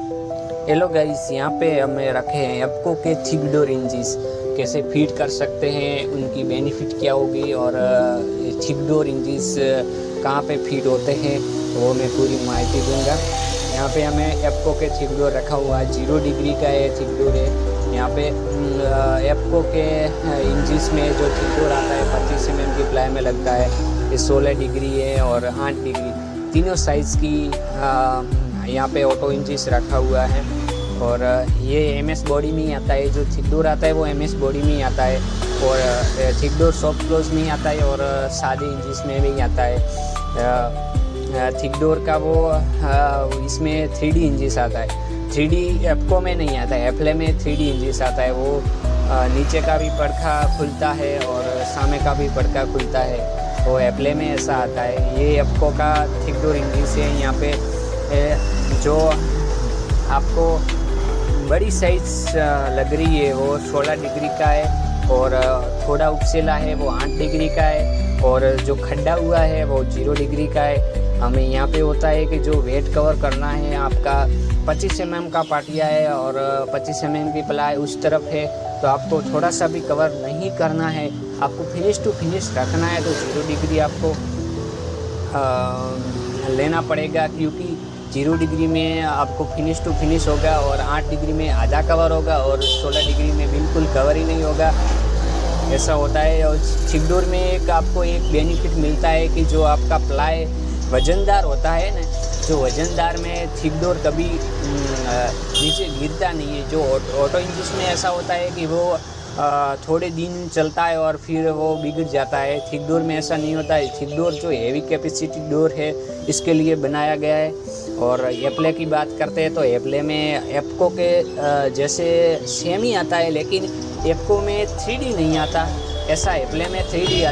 Hello guys, यहाँ पे हमें रखे हैं एप्को के थिक डोर इंजिस कैसे फीड कर सकते हैं, उनकी बेनिफिट क्या होगी और ये थिक डोर इंजिस कहाँ पे फीड होते हैं वो मैं पूरी माहिती दूंगा। यहाँ पे हमें एप्को के थिक डोर रखा हुआ है, 0 डिग्री का ये थिक डोर है। यहाँ पे एप्को के इंजिस में जो थिक डोर आता है 25 mm की प्लाई में लगता है। ये 16 डिग्री है और 8 डिग्री, तीनों साइज़ की यहाँ पे ऑटो इंचिस रखा हुआ है। और ये एमएस बॉडी में ही आता है, जो थिक डोर आता है वो एमएस बॉडी में ही आता है और थिक डोर सॉफ्ट क्लोज में ही आता है और सादे इंचिस में भी आता है। थिक डोर का वो इसमें 3D इंचिस आता है, 3D एप्को में नहीं आता है, एप्ले में 3D इंचिस आता है। वो नीचे का भी पड़खा खुलता है और सामने का भी पड़खा खुलता है, वो एप्ले में ऐसा आता है। ये एप्को का थिक डोर इंचिस है। यहाँ पे जो आपको बड़ी साइज़ लग रही है वो 16 डिग्री का है और थोड़ा उपसेला है वो 8 डिग्री का है और जो खड्डा हुआ है वो 0 डिग्री का है। हमें यहाँ पे होता है कि जो वेट कवर करना है आपका 25 mm का पाटिया है और 25 mm की प्लाई उस तरफ है, तो आपको थोड़ा सा भी कवर नहीं करना है, आपको फिनिश टू फिनिश रखना है तो 0 डिग्री आपको लेना पड़ेगा, क्योंकि 0 डिग्री में आपको फिनिश टू फिनिश होगा और 8 डिग्री में आधा कवर होगा और 16 डिग्री में बिल्कुल कवर ही नहीं होगा, ऐसा होता है। और थिक डोर में आपको एक बेनिफिट मिलता है कि जो आपका प्लाई वज़नदार होता है ना, जो वज़नदार में थिक डोर कभी नीचे गिरता नहीं है। जो ऑटो इंजिस में ऐसा होता है कि वो थोड़े दिन चलता है और फिर वो बिगड़ जाता है। थिक डोर में ऐसा नहीं होता है। थिक डोर जो हेवी कैपेसिटी डोर है इसके लिए बनाया गया है। और एप्ले की बात करते हैं तो एप्ले में एप्को के जैसे सेम ही आता है, लेकिन एप्को में 3D नहीं आता, ऐसा एप्ले में 3D आता